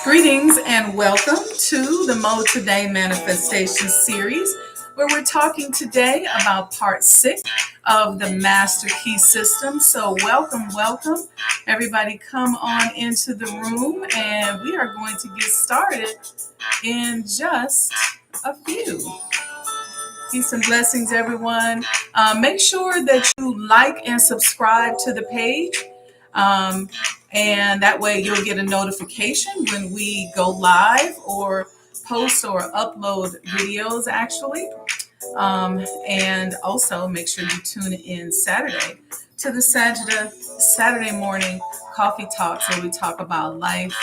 Greetings and welcome to the MOEToday Manifestation Series, where we're talking today about part 6 of the Master Key System. So welcome. Everybody come on into the room and we are going to get started in just a few. Peace and blessings, everyone. Make sure that you like and subscribe to the page. And that way you'll get a notification when we go live or post or upload videos actually. And also make sure you tune in Saturday to the Sajdah Saturday morning coffee talks where we talk about life,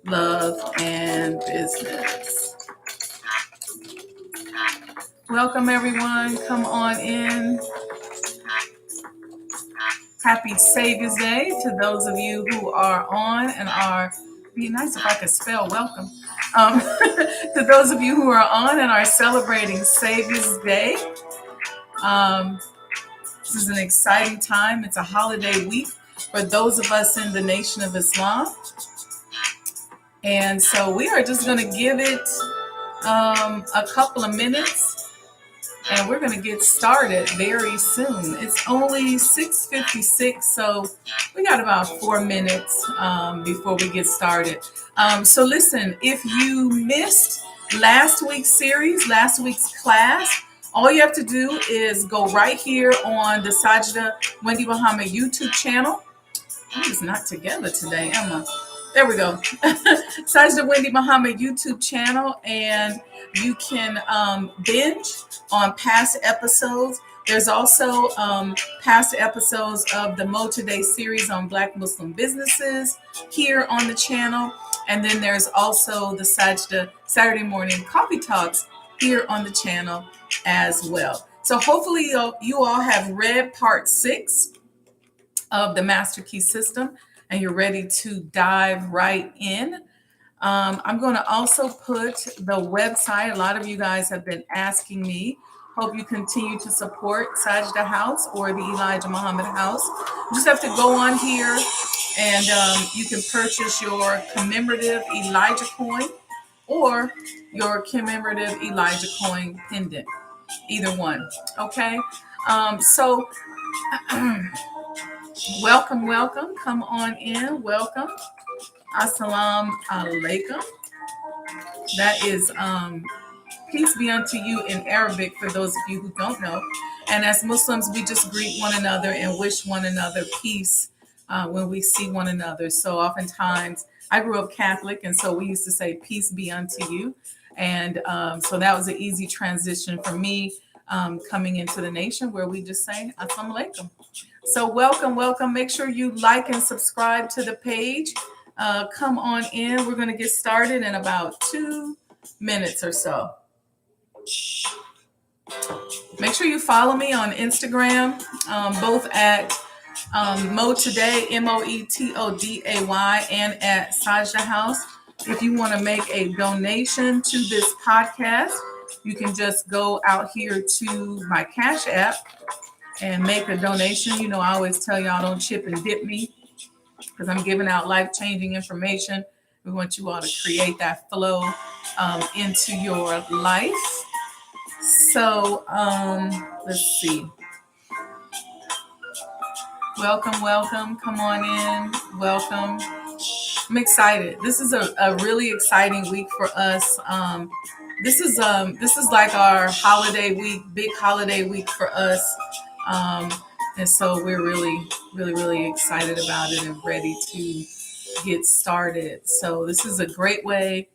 love, and business. Welcome everyone. Come on in. Happy Savior's Day to those of you who are on and are, be nice if I could spell welcome. To those of you who are on and are celebrating Savior's Day. This is an exciting time. It's a holiday week for those of us in the Nation of Islam. And so we are just going to give it a couple of minutes. And we're going to get started very soon. It's only 6:56, so we got about 4 minutes before we get started. So listen, if you missed last week's series, last week's class, all you have to do is go right here on the Sajdah Wendy Muhammad YouTube channel. I'm just not together today, am I? There we go. Sajdah Wendy Muhammad YouTube channel, and you can binge on past episodes. There's also past episodes of the MOEToday series on Black Muslim businesses here on the channel. And then there's also the Sajdah Saturday morning coffee talks here on the channel as well. So hopefully you all have read part 6 of the Master Key System and you're ready to dive right in. I'm going to also put the website. A lot of you guys have been asking me. Hope you continue to support Sajdah House or the Elijah Muhammad House. You just have to go on here and you can purchase your commemorative Elijah coin or your commemorative Elijah coin pendant. Either one. Okay. So welcome. Come on in. Welcome. Assalamu alaikum. That is peace be unto you in Arabic for those of you who don't know. And as Muslims, we just greet one another and wish one another peace when we see one another. So oftentimes, I grew up Catholic, and so we used to say peace be unto you. And so that was an easy transition for me coming into the nation where we just say assalamu alaikum. So welcome. Make sure you like and subscribe to the page. Come on in. We're going to get started in about 2 minutes or so. Make sure you follow me on Instagram, both at MOEToday, MOEToday, and at Sajdah House. If you want to make a donation to this podcast, you can just go out here to my Cash App and make a donation. You know, I always tell y'all don't chip and dip me because I'm giving out life-changing information. We want you all to create that flow into your life. So let's see. Welcome. Come on in. Welcome. I'm excited. This is a really exciting week for us. This is like our holiday week, big holiday week for us. And so we're really excited about it and ready to get started. So this is a great way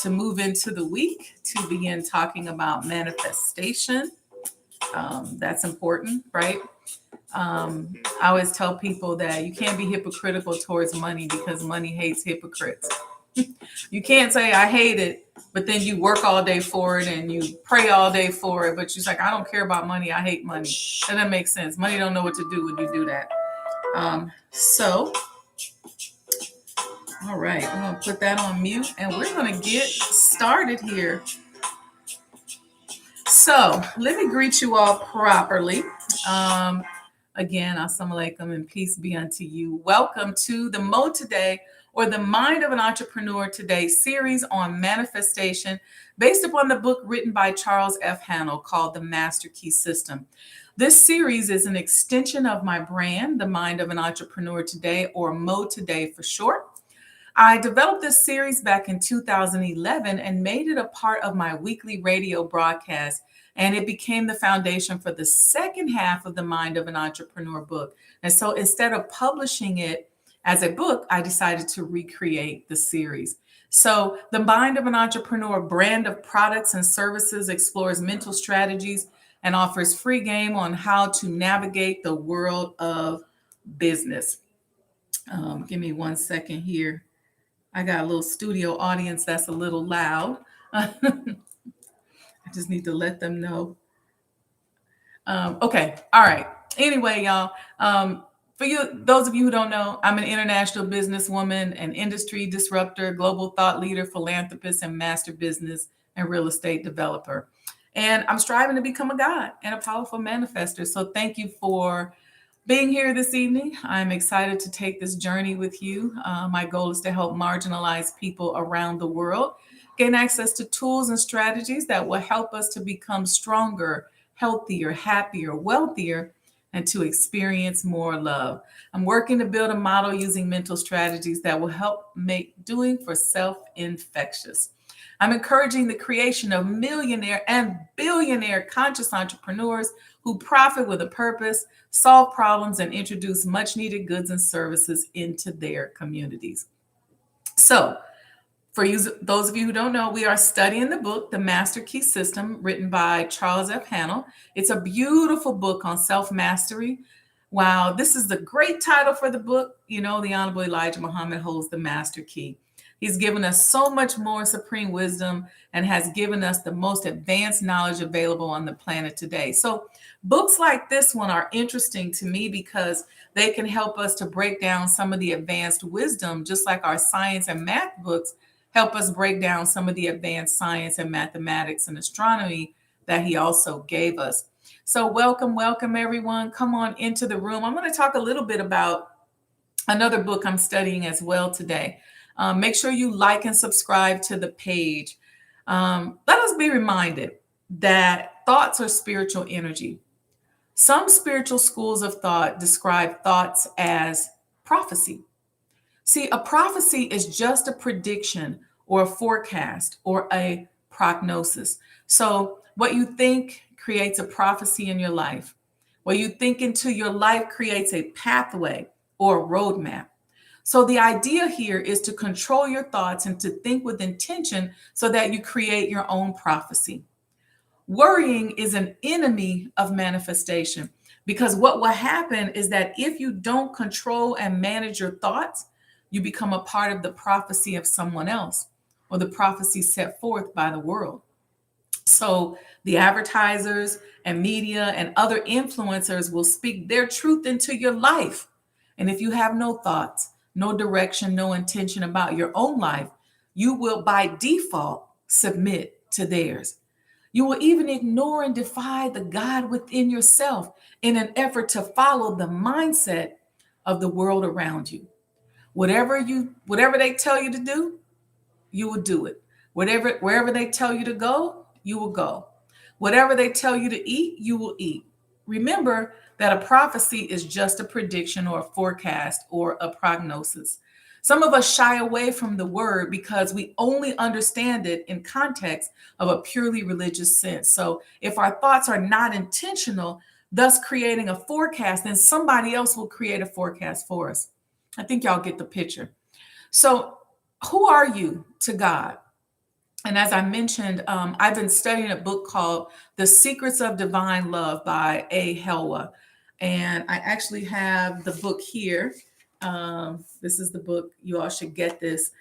to move into the week to begin talking about manifestation. That's important, right? I always tell people that you can't be hypocritical towards money because money hates hypocrites. You can't say I hate it, but then you work all day for it and you pray all day for it, but you're like, I don't care about money. I hate money. That doesn't make sense. Money don't know what to do when you do that. All right, I'm going to put that on mute and we're going to get started here. So let me greet you all properly. Again, assalamu alaikum and peace be unto you. Welcome to the MOEToday or the Mind of an Entrepreneur Today series on manifestation based upon the book written by Charles F. Hannal called The Master Key System. This series is an extension of my brand, The Mind of an Entrepreneur Today, or MOEToday for short. I developed this series back in 2011 and made it a part of my weekly radio broadcast, and it became the foundation for the second half of the Mind of an Entrepreneur book. And so instead of publishing it as a book, I decided to recreate the series. So the Mind of an Entrepreneur brand of products and services explores mental strategies and offers free game on how to navigate the world of business. Give me 1 second here. I got a little studio audience that's a little loud. I just need to let them know. Okay. All right. Anyway, y'all, for you, those of you who don't know, I'm an international businesswoman, an industry disruptor, global thought leader, philanthropist, and master business and real estate developer. And I'm striving to become a God and a powerful manifester. So thank you for being here this evening. I'm excited to take this journey with you. My goal is to help marginalized people around the world gain access to tools and strategies that will help us to become stronger, healthier, happier, wealthier, and to experience more love. I'm working to build a model using mental strategies that will help make doing for self infectious. I'm encouraging the creation of millionaire and billionaire conscious entrepreneurs who profit with a purpose, solve problems, and introduce much needed goods and services into their communities. So, for you, those of you who don't know, we are studying the book, The Master Key System, written by Charles F. Hannal. It's a beautiful book on self-mastery. Wow, this is the great title for the book. You know, the Honorable Elijah Muhammad holds the master key. He's given us so much more supreme wisdom and has given us the most advanced knowledge available on the planet today. So books like this one are interesting to me because they can help us to break down some of the advanced wisdom, just like our science and math books help us break down some of the advanced science and mathematics and astronomy that he also gave us. So welcome, everyone. Come on into the room. I'm going to talk a little bit about another book I'm studying as well today. Make sure you like and subscribe to the page. Let us be reminded that thoughts are spiritual energy. Some spiritual schools of thought describe thoughts as prophecy. See, a prophecy is just a prediction or a forecast or a prognosis. So what you think creates a prophecy in your life. What you think into your life creates a pathway or a roadmap. So the idea here is to control your thoughts and to think with intention so that you create your own prophecy. Worrying is an enemy of manifestation because what will happen is that if you don't control and manage your thoughts, you become a part of the prophecy of someone else or the prophecy set forth by the world. So the advertisers and media and other influencers will speak their truth into your life. And if you have no thoughts, no direction, no intention about your own life, you will by default submit to theirs. You will even ignore and defy the God within yourself in an effort to follow the mindset of the world around you. Whatever they tell you to do, you will do it. Wherever they tell you to go, you will go. Whatever they tell you to eat, you will eat. Remember that a prophecy is just a prediction or a forecast or a prognosis. Some of us shy away from the word because we only understand it in context of a purely religious sense. So if our thoughts are not intentional, thus creating a forecast, then somebody else will create a forecast for us. I think y'all get the picture. So who are you to God? And as I mentioned, I've been studying a book called The Secrets of Divine Love by A. Helwa. And I actually have the book here. This is the book. You all should get this.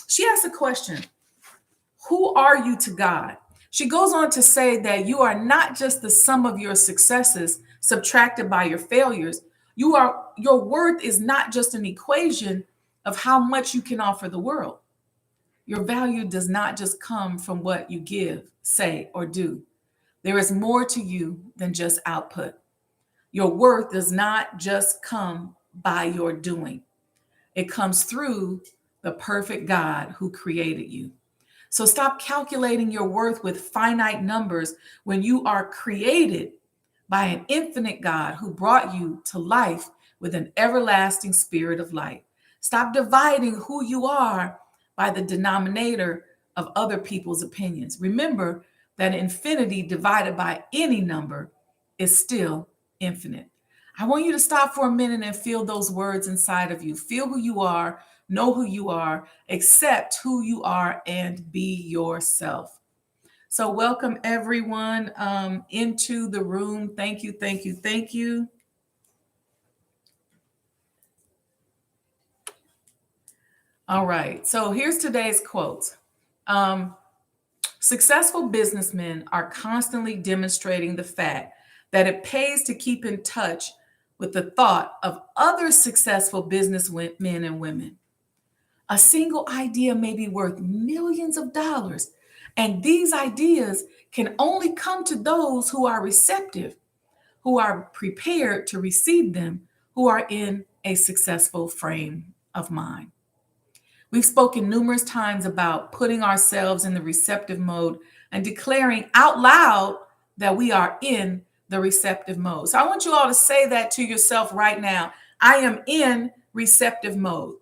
She asks a question. Who are you to God? She goes on to say that you are not just the sum of your successes subtracted by your failures. Your worth is not just an equation of how much you can offer the world. Your value does not just come from what you give, say, or do. There is more to you than just output. Your worth does not just come by your doing. It comes through the perfect God who created you. So stop calculating your worth with finite numbers when you are created by an infinite God who brought you to life with an everlasting spirit of light. Stop dividing who you are by the denominator of other people's opinions. Remember that infinity divided by any number is still infinite. I want you to stop for a minute and feel those words inside of you. Feel who you are, know who you are, accept who you are, and be yourself. So welcome everyone into the room. Thank you, thank you, thank you. All right, so here's today's quote. Successful businessmen are constantly demonstrating the fact that it pays to keep in touch with the thought of other successful businessmen and women. A single idea may be worth millions of dollars, and these ideas can only come to those who are receptive, who are prepared to receive them, who are in a successful frame of mind. We've spoken numerous times about putting ourselves in the receptive mode and declaring out loud that we are in the receptive mode. So I want you all to say that to yourself right now. I am in receptive mode.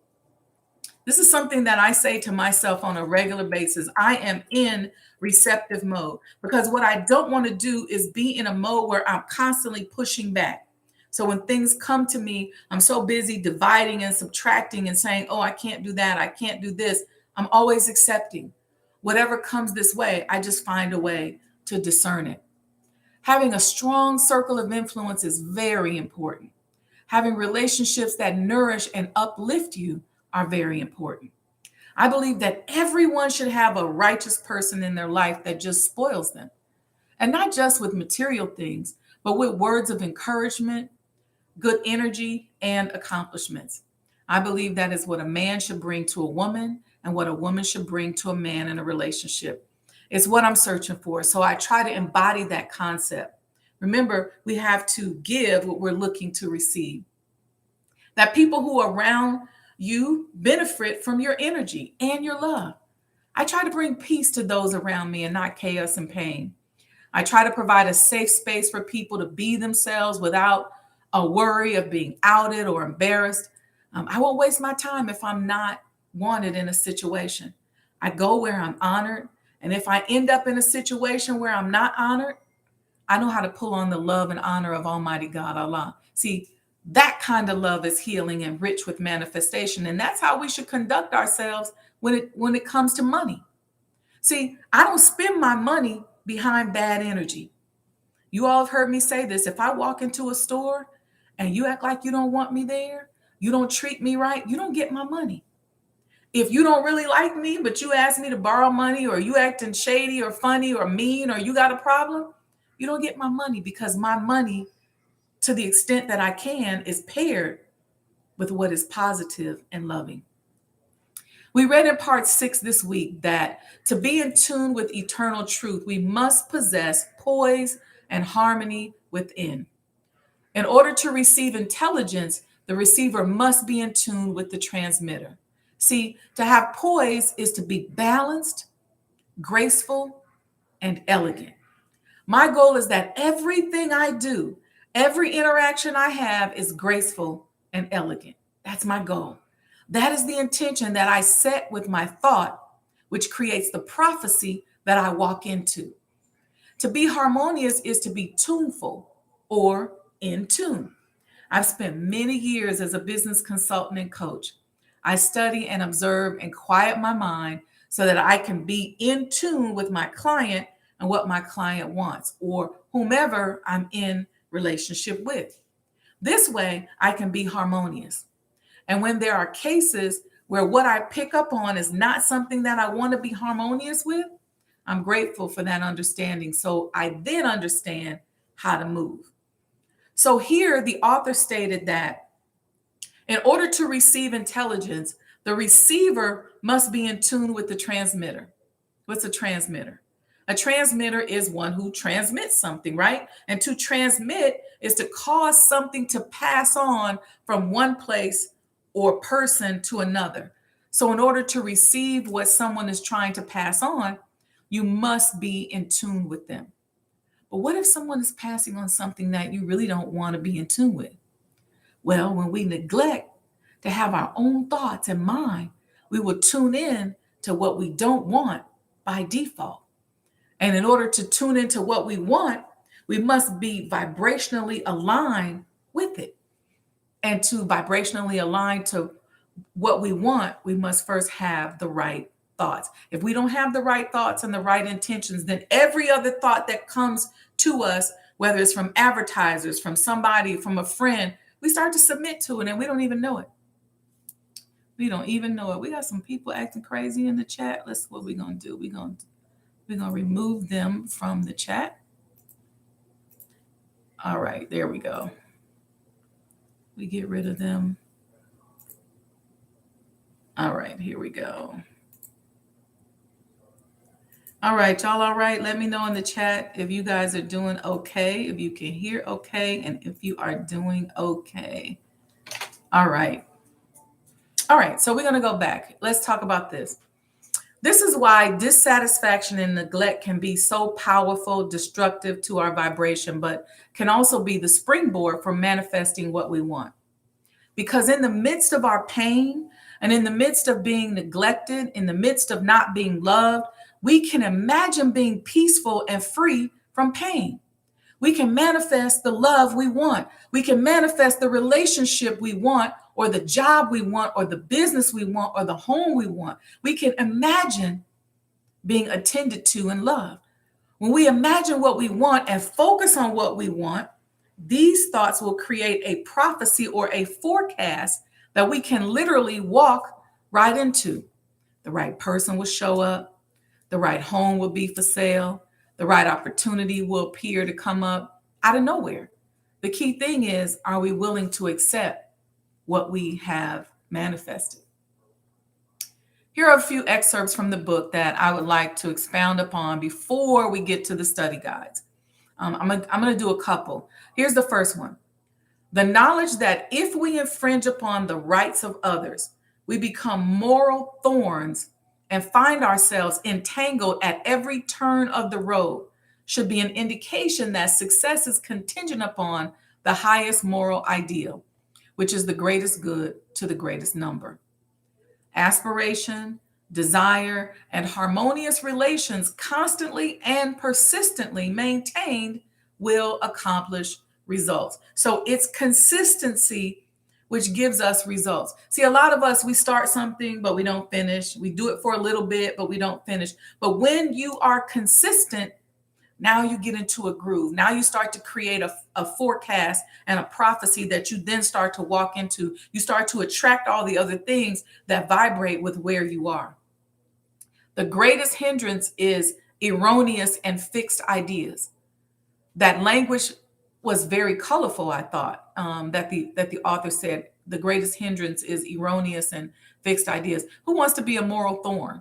This is something that I say to myself on a regular basis. I am in receptive mode because what I don't want to do is be in a mode where I'm constantly pushing back. So when things come to me, I'm so busy dividing and subtracting and saying, oh, I can't do that. I can't do this. I'm always accepting. Whatever comes this way, I just find a way to discern it. Having a strong circle of influence is very important. Having relationships that nourish and uplift you are very important. I believe that everyone should have a righteous person in their life that just spoils them. And not just with material things, but with words of encouragement, good energy, and accomplishments. I believe that is what a man should bring to a woman and what a woman should bring to a man in a relationship. It's what I'm searching for. So I try to embody that concept. Remember, we have to give what we're looking to receive. That people who are around you benefit from your energy and your love. I try to bring peace to those around me and not chaos and pain. I try to provide a safe space for people to be themselves without a worry of being outed or embarrassed. I won't waste my time if I'm not wanted in a situation. I go where I'm honored. And if I end up in a situation where I'm not honored, I know how to pull on the love and honor of Almighty God, Allah. See, that kind of love is healing and rich with manifestation. And that's how we should conduct ourselves when it comes to money. See, I don't spend my money behind bad energy. You all have heard me say this. If I walk into a store and you act like you don't want me there, you don't treat me right, you don't get my money. If you don't really like me, but you ask me to borrow money, or you acting shady or funny or mean, or you got a problem, you don't get my money, because my money, to the extent that I can, is paired with what is positive and loving. We read in part 6 this week that to be in tune with eternal truth, we must possess poise and harmony within. In order to receive intelligence, the receiver must be in tune with the transmitter. See, to have poise is to be balanced, graceful, and elegant. My goal is that everything I do, every interaction I have, is graceful and elegant. That's my goal. That is the intention that I set with my thought, which creates the prophecy that I walk into. To be harmonious is to be tuneful or in tune. I've spent many years as a business consultant and coach. I study and observe and quiet my mind so that I can be in tune with my client and what my client wants, or whomever I'm in relationship with. This way, I can be harmonious. And when there are cases where what I pick up on is not something that I want to be harmonious with, I'm grateful for that understanding. So I then understand how to move. So here, the author stated that in order to receive intelligence, the receiver must be in tune with the transmitter. What's a transmitter? A transmitter is one who transmits something, right? And to transmit is to cause something to pass on from one place or person to another. So in order to receive what someone is trying to pass on, you must be in tune with them. But what if someone is passing on something that you really don't want to be in tune with? Well, when we neglect to have our own thoughts in mind, we will tune in to what we don't want by default. And in order to tune into what we want, we must be vibrationally aligned with it. And to vibrationally align to what we want, we must first have the right thoughts. If we don't have the right thoughts and the right intentions, then every other thought that comes to us, whether it's from advertisers, from somebody, from a friend, we start to submit to it and we don't even know it. We don't even know it. We got some people acting crazy in the chat. Let's what we're gonna do. We're gonna remove them from the chat. All right, there we go. We get rid of them. All right, here we go. All right, y'all all right? Let me know in the chat if you guys are doing okay, if you can hear okay, and if you are doing okay. All right. All right, so we're going to go back. Let's talk about this. This is why dissatisfaction and neglect can be so powerful, destructive to our vibration, but can also be the springboard for manifesting what we want. Because in the midst of our pain and in the midst of being neglected, in the midst of not being loved, we can imagine being peaceful and free from pain. We can manifest the love we want. We can manifest the relationship we want, or the job we want, or the business we want, or the home we want. We can imagine being attended to and loved. When we imagine what we want and focus on what we want, these thoughts will create a prophecy or a forecast that we can literally walk right into. The right person will show up. The right home will be for sale. The right opportunity will appear to come up out of nowhere. The key thing is, are we willing to accept what we have manifested? Here are a few excerpts from the book that I would like to expound upon before we get to the study guides. I'm going to do a couple. Here's the first one. The knowledge that if we infringe upon the rights of others, we become moral thorns and find ourselves entangled at every turn of the road should be an indication that success is contingent upon the highest moral ideal, which is the greatest good to the greatest number. Aspiration, desire, and harmonious relations constantly and persistently maintained will accomplish results. So it's consistency which gives us results. See, a lot of us, we start something, but we don't finish. We do it for a little bit, but we don't finish. But when you are consistent, now you get into a groove. Now you start to create a forecast and a prophecy that you then start to walk into. You start to attract all the other things that vibrate with where you are. The greatest hindrance is erroneous and fixed ideas. That language was very colorful, I thought, that the author said the greatest hindrance is erroneous and fixed ideas. Who wants to be a moral thorn?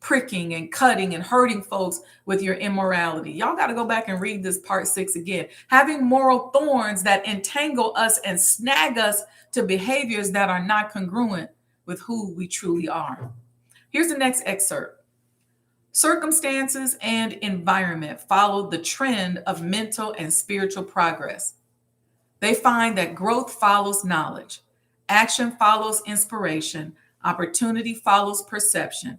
Pricking and cutting and hurting folks with your immorality. Y'all got to go back and read this part 6 again. Having moral thorns that entangle us and snag us to behaviors that are not congruent with who we truly are. Here's the next excerpt. Circumstances and environment follow the trend of mental and spiritual progress. They find that growth follows knowledge, action follows inspiration, opportunity follows perception.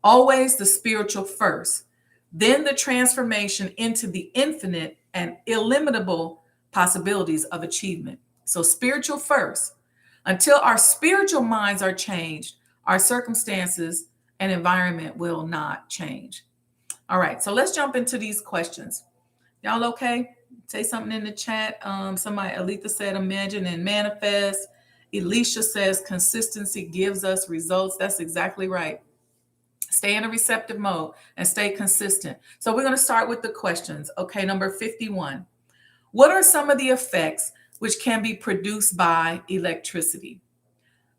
Always the spiritual first, then the transformation into the infinite and illimitable possibilities of achievement. So spiritual first. Until our spiritual minds are changed, our circumstances and environment will not change. All right, so let's jump into these questions. Y'all okay? Say something in the chat. Somebody, Alita said, imagine and manifest. Elisha says, consistency gives us results. That's exactly right. Stay in a receptive mode and stay consistent. So we're going to start with the questions. Okay, number 51. What are some of the effects which can be produced by electricity?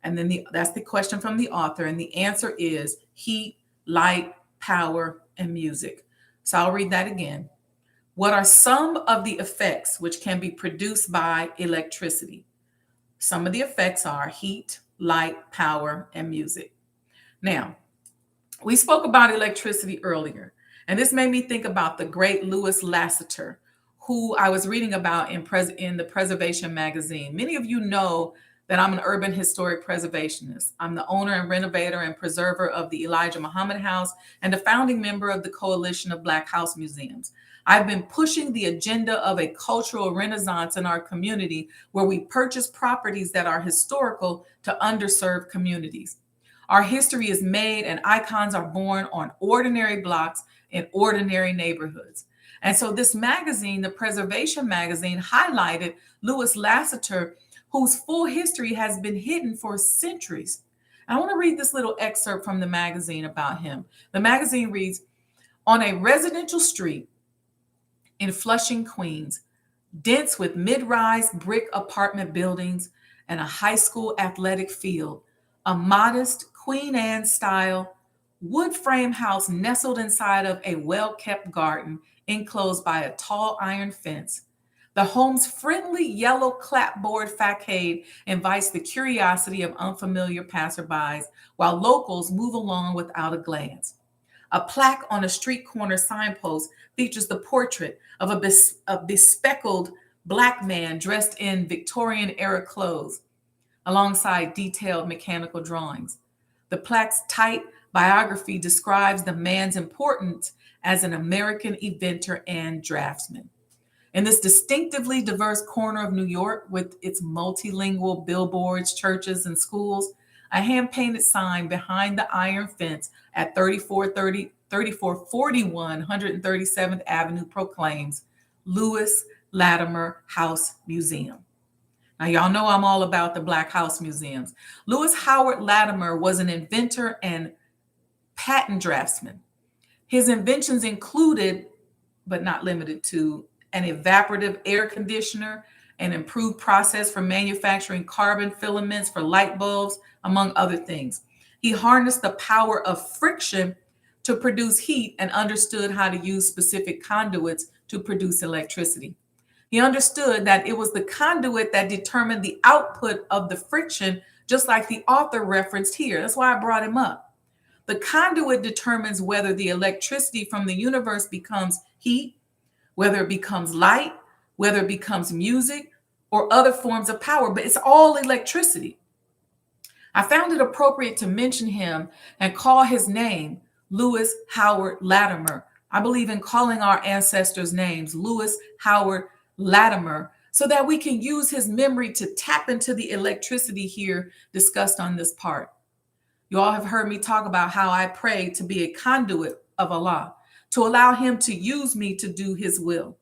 And then that's the question from the author. And the answer is heat, light, power, and music. So I'll read that again. What are some of the effects which can be produced by electricity? Some of the effects are heat, light, power, and music. Now, we spoke about electricity earlier, and this made me think about the great Louis Lasseter, who I was reading about in the Preservation magazine. Many of you know that I'm an urban historic preservationist. I'm the owner and renovator and preserver of the Elijah Muhammad House and a founding member of the Coalition of Black House Museums. I've been pushing the agenda of a cultural renaissance in our community where we purchase properties that are historical to underserved communities. Our history is made and icons are born on ordinary blocks in ordinary neighborhoods. And so this magazine, the Preservation magazine, highlighted Louis Lasseter, whose full history has been hidden for centuries. I want to read this little excerpt from the magazine about him. The magazine reads, on a residential street in Flushing, Queens, dense with mid-rise brick apartment buildings and a high school athletic field, a modest Queen Anne-style wood frame house nestled inside of a well-kept garden enclosed by a tall iron fence. The home's friendly yellow clapboard facade invites the curiosity of unfamiliar passerbys while locals move along without a glance. A plaque on a street corner signpost features the portrait of a bespectacled Black man dressed in Victorian-era clothes, alongside detailed mechanical drawings. The plaque's tight biography describes the man's importance as an American inventor and draftsman. In this distinctively diverse corner of New York, with its multilingual billboards, churches, and schools, a hand-painted sign behind the iron fence at 3441 137th Avenue proclaims Louis Latimer House Museum. Now, y'all know I'm all about the Black House Museums. Louis Howard Latimer was an inventor and patent draftsman. His inventions included, but not limited to, an evaporative air conditioner, an improved process for manufacturing carbon filaments for light bulbs, among other things. He harnessed the power of friction to produce heat and understood how to use specific conduits to produce electricity. He understood that it was the conduit that determined the output of the friction, just like the author referenced here. That's why I brought him up. The conduit determines whether the electricity from the universe becomes heat, whether it becomes light, whether it becomes music, or other forms of power, but it's all electricity. I found it appropriate to mention him and call his name Louis Howard Latimer. I believe in calling our ancestors' names, Louis Howard Latimer, so that we can use his memory to tap into the electricity here discussed on this part. You all have heard me talk about how I pray to be a conduit of Allah, to allow him to use me to do his will.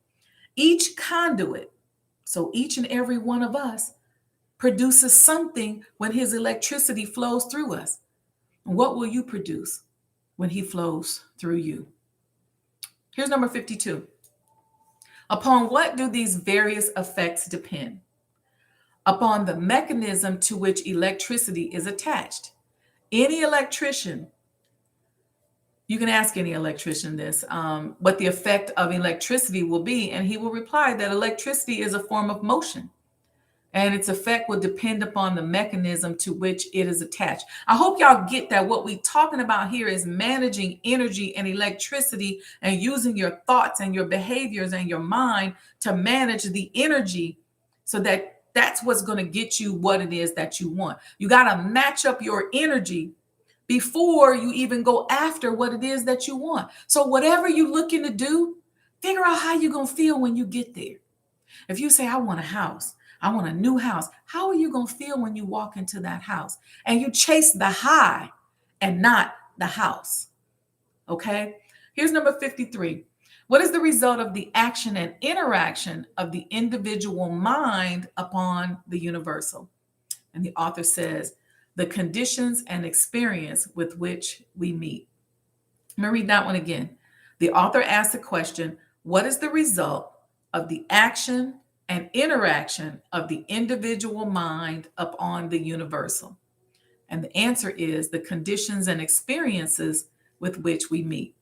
Each conduit, so each and every one of us, produces something when his electricity flows through us. And what will you produce when he flows through you? Here's number 52. Upon what do these various effects depend? Upon the mechanism to which electricity is attached. Any electrician, you can ask any electrician this, what the effect of electricity will be, and he will reply that electricity is a form of motion, and its effect will depend upon the mechanism to which it is attached. I hope y'all get that what we're talking about here is managing energy and electricity and using your thoughts and your behaviors and your mind to manage the energy so that that's what's going to get you what it is that you want. You got to match up your energy before you even go after what it is that you want. So whatever you're looking to do, figure out how you're going to feel when you get there. If you say, I want a house, I want a new house, how are you going to feel when you walk into that house? And you chase the high and not the house. Okay? Here's number 53. What is the result of the action and interaction of the individual mind upon the universal? And the author says, the conditions and experience with which we meet. Let me read that one again. The author asked the question, what is the result of the action and interaction of the individual mind upon the universal? And the answer is the conditions and experiences with which we meet.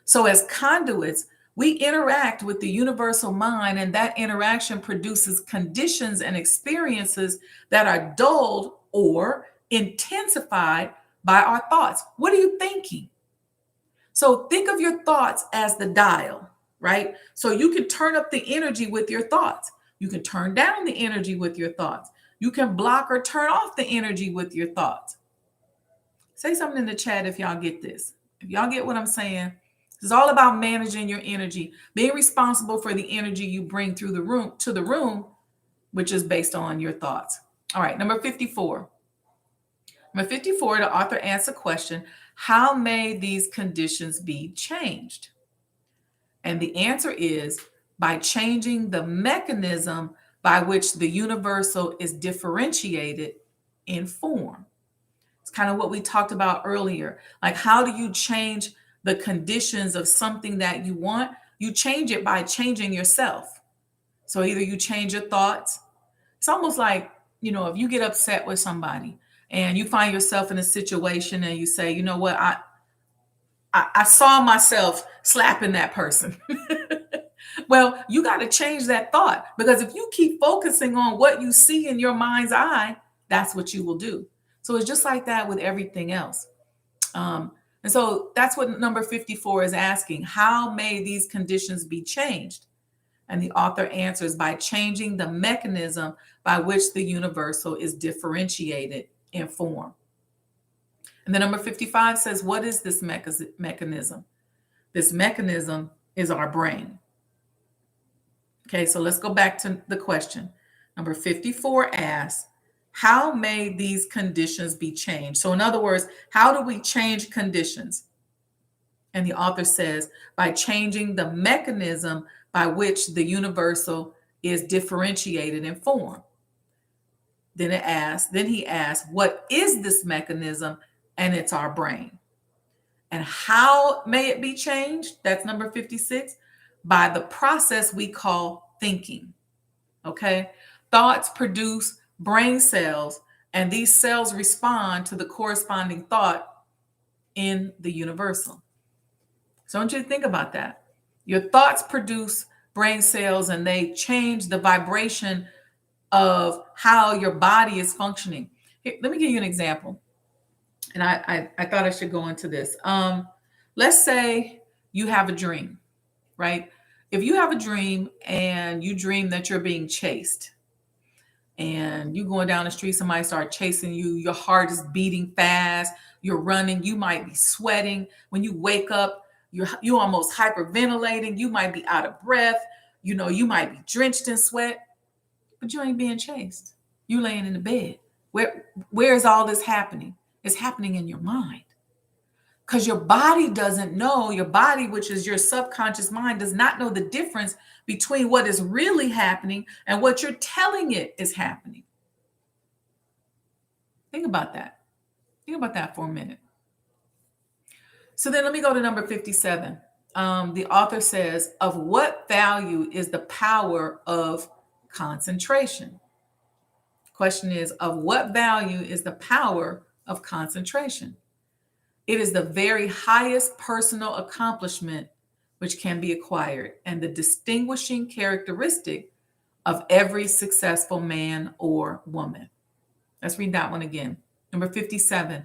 So as conduits, We interact with the universal mind, and that interaction produces conditions and experiences that are dulled or intensified by our thoughts. What are you thinking? So think of your thoughts as the dial, right? So you can turn up the energy with your thoughts. You can turn down the energy with your thoughts. You can block or turn off the energy with your thoughts. Say something in the chat if y'all get this. If y'all get what I'm saying, it's all about managing your energy, being responsible for the energy you bring through the room to the room, which is based on your thoughts. All right, number 54. Number 54, the author asks a question: how may these conditions be changed? And the answer is by changing the mechanism by which the universal is differentiated in form. It's kind of what we talked about earlier. Like, how do you change the conditions of something that you want? You change it by changing yourself. So either you change your thoughts. It's almost like, if you get upset with somebody and you find yourself in a situation and you say, you know what, I saw myself slapping that person. Well, you got to change that thought, because if you keep focusing on what you see in your mind's eye, that's what you will do. So it's just like that with everything else. And so that's what number 54 is asking. How may these conditions be changed? And the author answers by changing the mechanism by which the universal is differentiated in form. And then number 55 says, what is this mechanism? This mechanism is our brain. Okay, so let's go back to the question. Number 54 asks, how may these conditions be changed? So in other words, how do we change conditions? And the author says, by changing the mechanism by which the universal is differentiated in form. Then he asks, what is this mechanism? And it's our brain. And how may it be changed? That's number 56. By the process we call thinking. Okay? Thoughts produce brain cells, and these cells respond to the corresponding thought in the universal. So I want you to think about that. Your thoughts produce brain cells, and they change the vibration of how your body is functioning. Here, let me give you an example. And I thought I should go into this. Let's say you have a dream, right? If you have a dream and you dream that you're being chased, and you going down the street, somebody start chasing you, your heart is beating fast, you're running, you might be sweating. When you wake up, you're almost hyperventilating, you might be out of breath, you might be drenched in sweat, but you ain't being chased. You laying in the bed. Where is all this happening? It's happening in your mind. Because your body doesn't know, your body, which is your subconscious mind, does not know the difference between what is really happening and what you're telling it is happening. Think about that. Think about that for a minute. So then let me go to number 57. The author says, of what value is the power of concentration? Question is, of what value is the power of concentration? It is the very highest personal accomplishment which can be acquired, and the distinguishing characteristic of every successful man or woman. Let's read that one again. Number 57.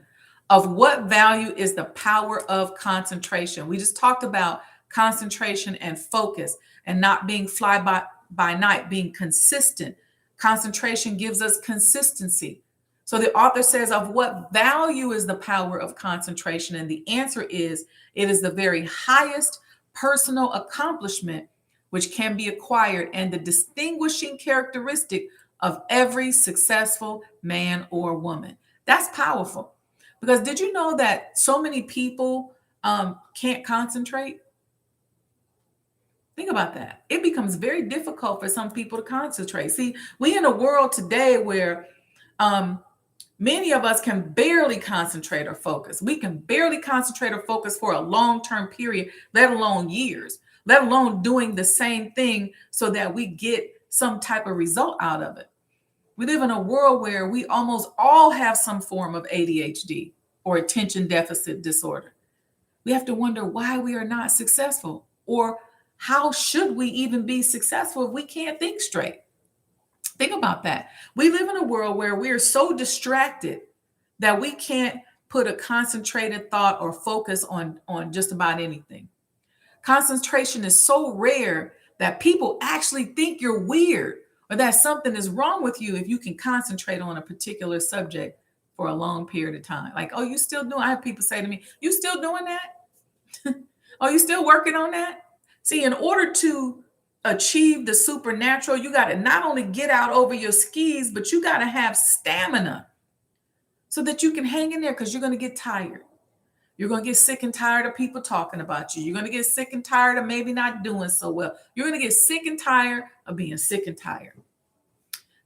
Of what value is the power of concentration? We just talked about concentration and focus and not being fly by night, being consistent. Concentration gives us consistency. So the author says, of what value is the power of concentration? And the answer is, it is the very highest personal accomplishment which can be acquired, and the distinguishing characteristic of every successful man or woman. That's powerful. Because did you know that so many people can't concentrate? Think about that. It becomes very difficult for some people to concentrate. See, we in a world today where many of us can barely concentrate or focus. We can barely concentrate or focus for a long-term period, let alone years, let alone doing the same thing so that we get some type of result out of it. We live in a world where we almost all have some form of ADHD or attention deficit disorder. We have to wonder why we are not successful, or How should we even be successful if we can't think straight? Think about that. We live in a world where we are so distracted that we can't put a concentrated thought or focus on just about anything. Concentration is so rare that people actually think you're weird or that something is wrong with you if you can concentrate on a particular subject for a long period of time. Like, oh, you still doing? I have people say to me, you still doing that? Oh, you still working on that? See, in order to achieve the supernatural, you got to not only get out over your skis, but you got to have stamina so that you can hang in there, because you're going to get tired. You're going to get sick and tired of people talking about you. You're going to get sick and tired of maybe not doing so well. You're going to get sick and tired of being sick and tired.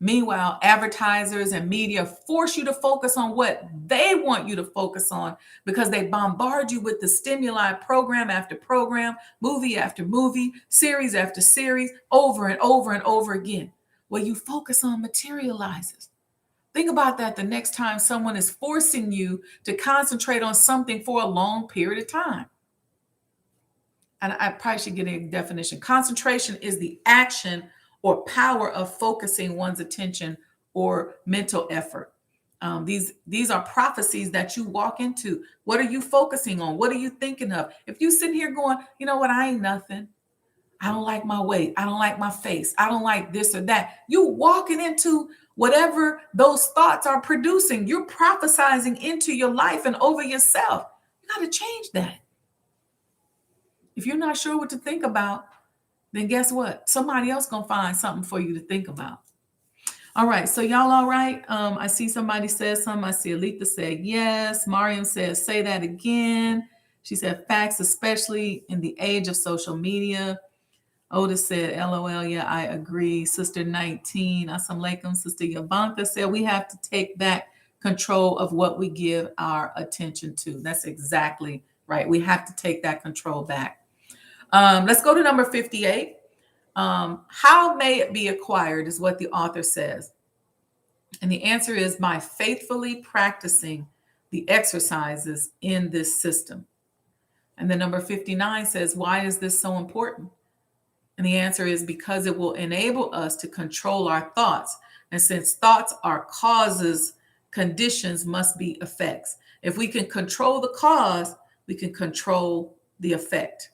Meanwhile, advertisers and media force you to focus on what they want you to focus on, because they bombard you with the stimuli, program after program, movie after movie, series after series, over and over and over again. What you focus on materializes. Think about that the next time someone is forcing you to concentrate on something for a long period of time. And I probably should get a definition. Concentration is the action or power of focusing one's attention or mental effort. These are prophecies that you walk into. What are you focusing on? What are you thinking of? If you sit here going, you know what, I ain't nothing. I don't like my weight. I don't like my face. I don't like this or that. You walking into whatever those thoughts are producing. You're prophesizing into your life and over yourself. You got to change that. If you're not sure what to think about, then guess what? Somebody else gonna find something for you to think about. All right, so y'all all right? I see somebody says something. I see Alita said yes. Mariam says, say that again. She said facts, especially in the age of social media. Otis said, LOL, yeah, I agree. Sister 19, Assalamu alaikum. Sister Yabanka said, we have to take back control of what we give our attention to. That's exactly right. We have to take that control back. Let's go to number 58. How may it be acquired is what the author says. And the answer is by faithfully practicing the exercises in this system. And then number 59 says, why is this so important? And the answer is because it will enable us to control our thoughts. And since thoughts are causes, conditions must be effects. If we can control the cause, we can control the effect.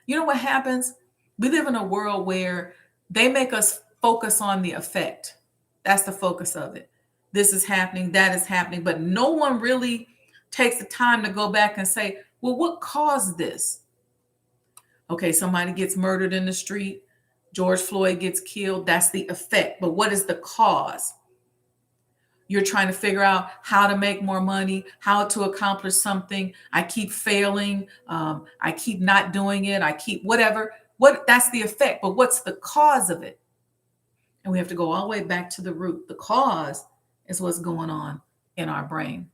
You know what happens? We live in a world where they make us focus on the effect. That's the focus of it. This is happening, that is happening, but no one really takes the time to go back and say, well, what caused this? Okay, somebody gets murdered in the street. George Floyd gets killed. That's the effect. But what is the cause? You're trying to figure out how to make more money, how to accomplish something. I keep failing. I keep not doing it. I keep whatever. That's the effect. But what's the cause of it? And we have to go all the way back to the root. The cause is what's going on in our brain.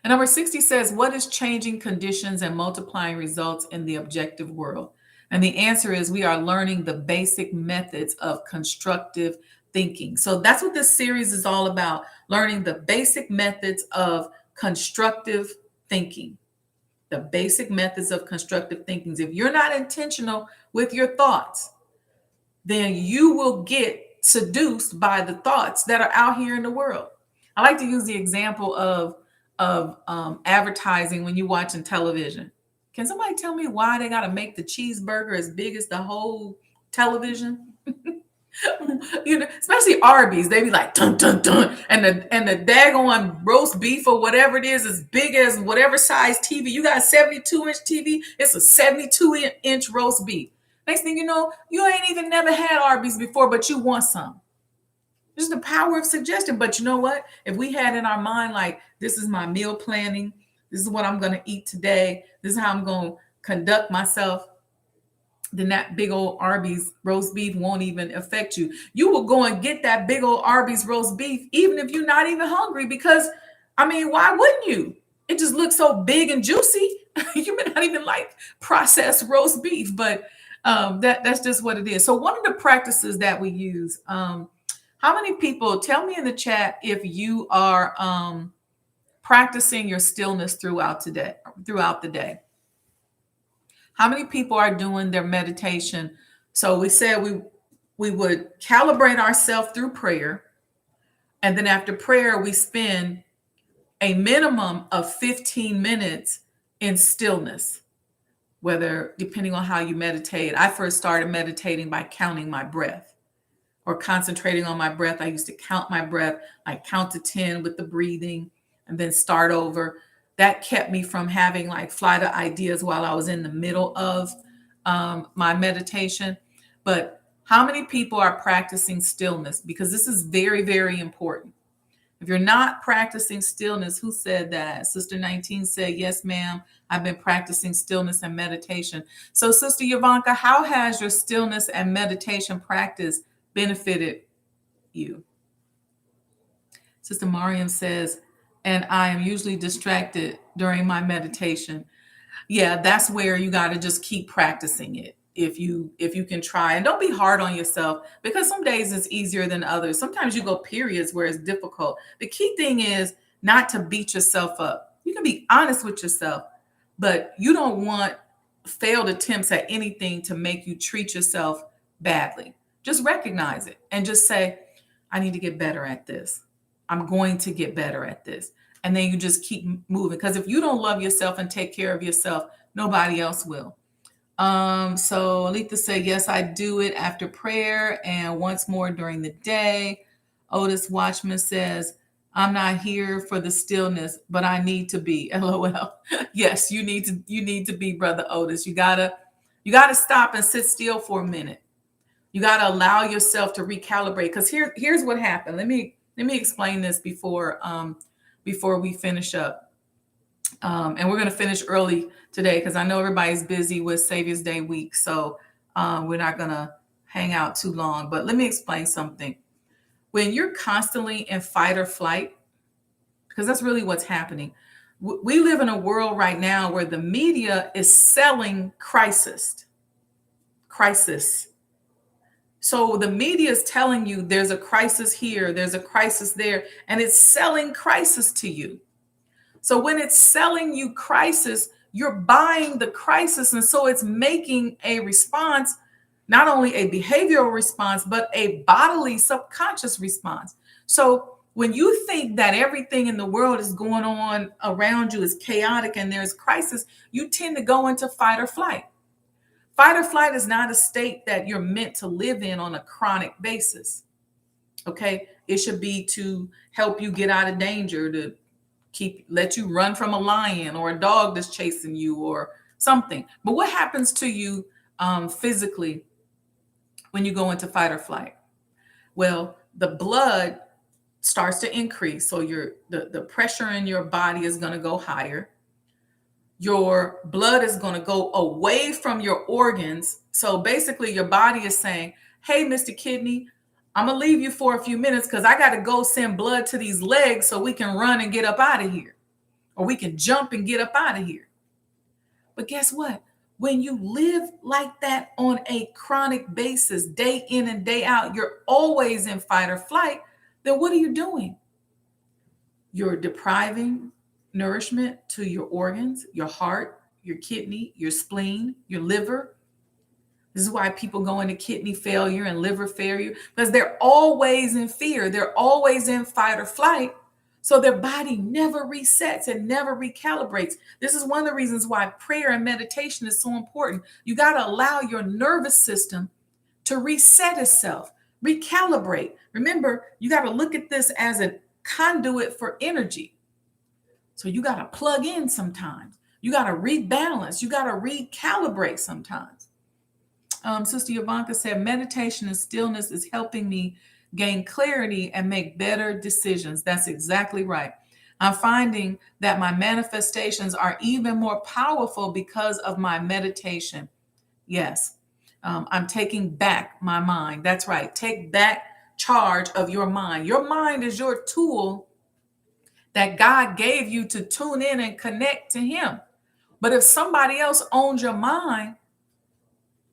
And number 60 says, what is changing conditions and multiplying results in the objective world? And the answer is we are learning the basic methods of constructive thinking. So that's what this series is all about, learning the basic methods of constructive thinking. The basic methods of constructive thinking. If you're not intentional with your thoughts, then you will get seduced by the thoughts that are out here in the world. I like to use the example of advertising when you're watching television. Can somebody tell me why they got to make the cheeseburger as big as the whole television? You know, especially Arby's, they be like dun dun dun, and the daggone roast beef or whatever it is as big as whatever size TV. You got a 72-inch TV, it's a 72-inch roast beef. Next thing you know, you ain't even never had Arby's before, but you want some. This is the power of suggestion. But you know what? If we had in our mind, like, this is my meal planning, this is what I'm going to eat today, this is how I'm going to conduct myself, then that big old Arby's roast beef won't even affect you. You will go and get that big old Arby's roast beef, even if you're not even hungry, because, I mean, why wouldn't you? It just looks so big and juicy. You may not even like processed roast beef, but that's just what it is. So one of the practices that we use, how many people, tell me in the chat if you are practicing your stillness throughout the day. How many people are doing their meditation? So we said we would calibrate ourselves through prayer. And then after prayer, we spend a minimum of 15 minutes in stillness, whether depending on how you meditate. I first started meditating by counting my breath or concentrating on my breath. I used to count my breath. I count to 10 with the breathing and then start over. That kept me from having like flight of ideas while I was in the middle of my meditation. But how many people are practicing stillness? Because this is very, very important. If you're not practicing stillness, who said that? Sister 19 said, yes, ma'am. I've been practicing stillness and meditation. So, Sister Yovanka, how has your stillness and meditation practice benefited you? Sister Mariam says, and I am usually distracted during my meditation. Yeah, that's where you got to just keep practicing it. If you can try, and don't be hard on yourself, because some days it's easier than others. Sometimes you go periods where it's difficult. The key thing is not to beat yourself up. You can be honest with yourself, but you don't want failed attempts at anything to make you treat yourself badly. Just recognize it and just say, I need to get better at this. I'm going to get better at this. And then you just keep moving. Because if you don't love yourself and take care of yourself, nobody else will. So Alita said, yes, I do it after prayer and once more during the day. Otis Watchman says, I'm not here for the stillness, but I need to be. LOL. Yes, you need to be, Brother Otis. You gotta stop and sit still for a minute. You gotta allow yourself to recalibrate. Because here's what happened. Let me explain this before we finish up. And we're going to finish early today because I know everybody's busy with Savior's Day week. So we're not going to hang out too long. But let me explain something. When you're constantly in fight or flight, because that's really what's happening. We live in a world right now where the media is selling crisis. So the media is telling you there's a crisis here, there's a crisis there, and it's selling crisis to you. So when it's selling you crisis, you're buying the crisis. And so it's making a response, not only a behavioral response, but a bodily subconscious response. So when you think that everything in the world is going on around you is chaotic and there's crisis, you tend to go into fight or flight. Fight or flight is not a state that you're meant to live in on a chronic basis. Okay. It should be to help you get out of danger, to let you run from a lion or a dog that's chasing you or something. But what happens to you physically when you go into fight or flight? Well, the blood starts to increase. So the pressure in your body is going to go higher. Your blood is going to go away from your organs. So basically your body is saying, hey, Mr. Kidney, I'm going to leave you for a few minutes because I got to go send blood to these legs so we can run and get up out of here. Or we can jump and get up out of here. But guess what? When you live like that on a chronic basis, day in and day out, you're always in fight or flight, then what are you doing? You're depriving nourishment to your organs, your heart, your kidney, your spleen, your liver. This is why people go into kidney failure and liver failure, because they're always in fear. They're always in fight or flight. So their body never resets and never recalibrates. This is one of the reasons why prayer and meditation is so important. You got to allow your nervous system to reset itself, recalibrate. Remember, you got to look at this as a conduit for energy. So you got to plug in sometimes. You got to rebalance. You got to recalibrate sometimes. Sister Yovanka said, meditation and stillness is helping me gain clarity and make better decisions. That's exactly right. I'm finding that my manifestations are even more powerful because of my meditation. Yes. I'm taking back my mind. That's right. Take back charge of your mind. Your mind is your tool that God gave you to tune in and connect to Him. But if somebody else owns your mind,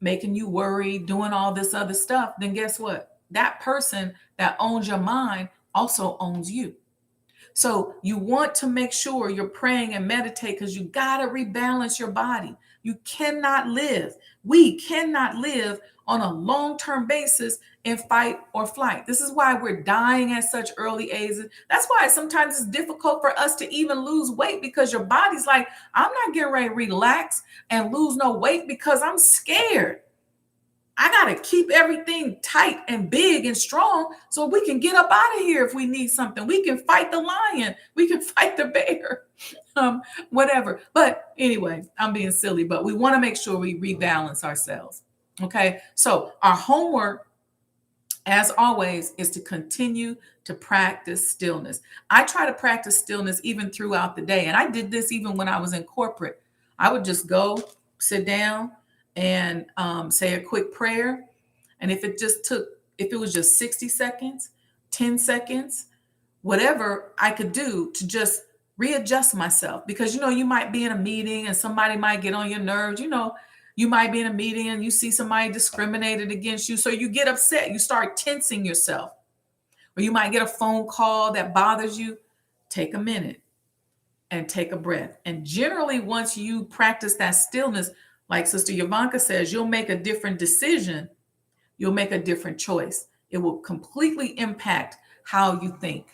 making you worry, doing all this other stuff, then guess what? That person that owns your mind also owns you. So you want to make sure you're praying and meditate because you got to rebalance your body. You cannot live. We cannot live on a long-term basis in fight or flight. This is why we're dying at such early ages. That's why sometimes it's difficult for us to even lose weight, because your body's like, I'm not getting ready to relax and lose no weight because I'm scared. I got to keep everything tight and big and strong so we can get up out of here if we need something. We can fight the lion. We can fight the bear, whatever. But anyway, I'm being silly, but we want to make sure we rebalance ourselves. Okay. So our homework, as always, is to continue to practice stillness. I try to practice stillness even throughout the day. And I did this even when I was in corporate. I would just go sit down and say a quick prayer. And if it was just 60 seconds, 10 seconds, whatever I could do to just readjust myself. Because, you might be in a meeting and somebody might get on your nerves. You might be in a meeting and you see somebody discriminated against you. So you get upset. You start tensing yourself. Or you might get a phone call that bothers you. Take a minute and take a breath. And generally, once you practice that stillness, like Sister Yovanka says, you'll make a different decision. You'll make a different choice. It will completely impact how you think.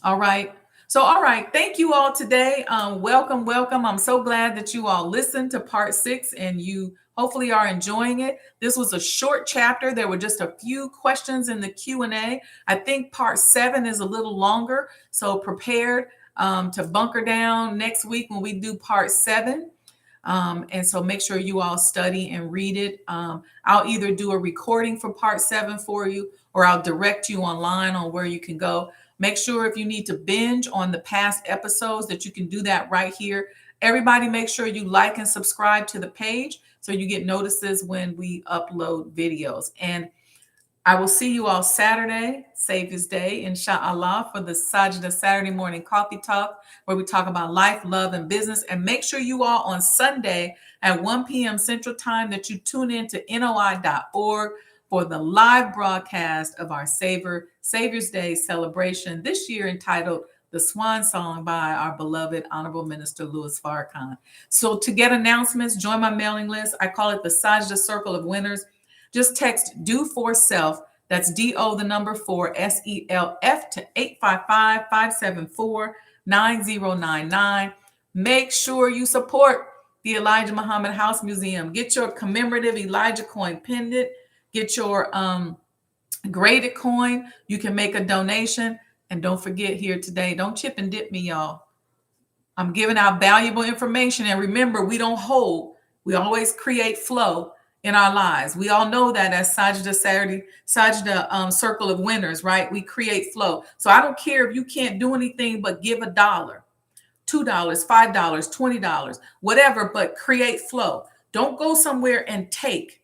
All right. So, all right. Thank you all today. Welcome, welcome. I'm so glad that you all listened to part 6 and you hopefully are enjoying it. This was a short chapter. There were just a few questions in the Q&A. I think part 7 is a little longer. So prepared to bunker down next week when we do part 7. And so make sure you all study and read it. I'll either do a recording for part 7 for you, or I'll direct you online on where you can go. Make sure if you need to binge on the past episodes that you can do that right here. Everybody, make sure you like and subscribe to the page so you get notices when we upload videos. And I will see you all Saturday, Savior's Day, inshallah, for the Sajdah Saturday morning coffee talk, where we talk about life, love, and business. And make sure you all on Sunday at 1 p.m. Central Time that you tune in to NOI.org for the live broadcast of our Savior's Day celebration this year, entitled The Swan Song by our beloved Honorable Minister Louis Farrakhan. So to get announcements, join my mailing list. I call it the Sajdah Circle of Winners. Just text DO for self. That's DO the number 4 SELF to 855-574-9099. Make sure you support the Elijah Muhammad House Museum. Get your commemorative Elijah coin pendant. Get your graded coin. You can make a donation. And don't forget here today, don't chip and dip me, y'all. I'm giving out valuable information. And remember, we don't hold. We always create flow in our lives. We all know that as Sajdah Circle of Winners, right? We create flow. So I don't care if you can't do anything but give $1, $2, $5, $20, whatever, but create flow. Don't go somewhere and take.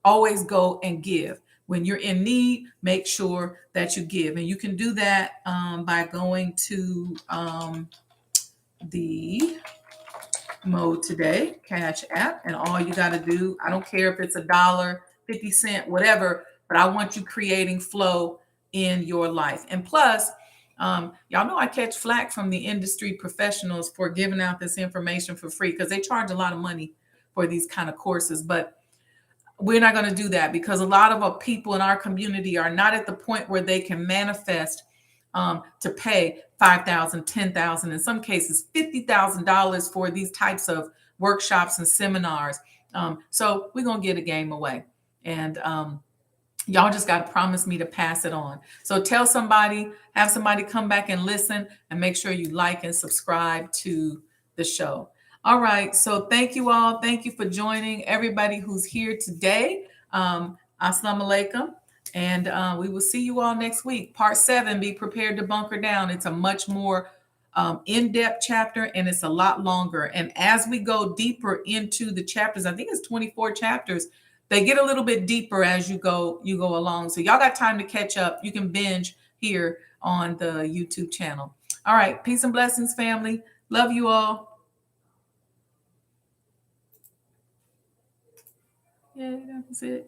Always go and give. When you're in need, make sure that you give. And you can do that by going to the MOEToday Cash App, and all you got to do, I don't care if it's $1, 50 cents, whatever, but I want you creating flow in your life. And plus, y'all know I catch flack from the industry professionals for giving out this information for free, because they charge a lot of money for these kind of courses. But we're not going to do that, because a lot of our people in our community are not at the point where they can manifest to pay $5,000, $10,000, in some cases $50,000 for these types of workshops and seminars. So we're going to get a game away. And y'all just got to promise me to pass it on. So tell somebody, have somebody come back and listen, and make sure you like and subscribe to the show. All right. So thank you all. Thank you for joining everybody who's here today. Assalamu alaikum. And we will see you all next week. Part 7, be prepared to bunker down. It's a much more in-depth chapter, and it's a lot longer. And as we go deeper into the chapters, I think it's 24 chapters, they get a little bit deeper as you go along. So y'all got time to catch up. You can binge here on the YouTube channel. All right. Peace and blessings, family. Love you all. Yeah, that's it.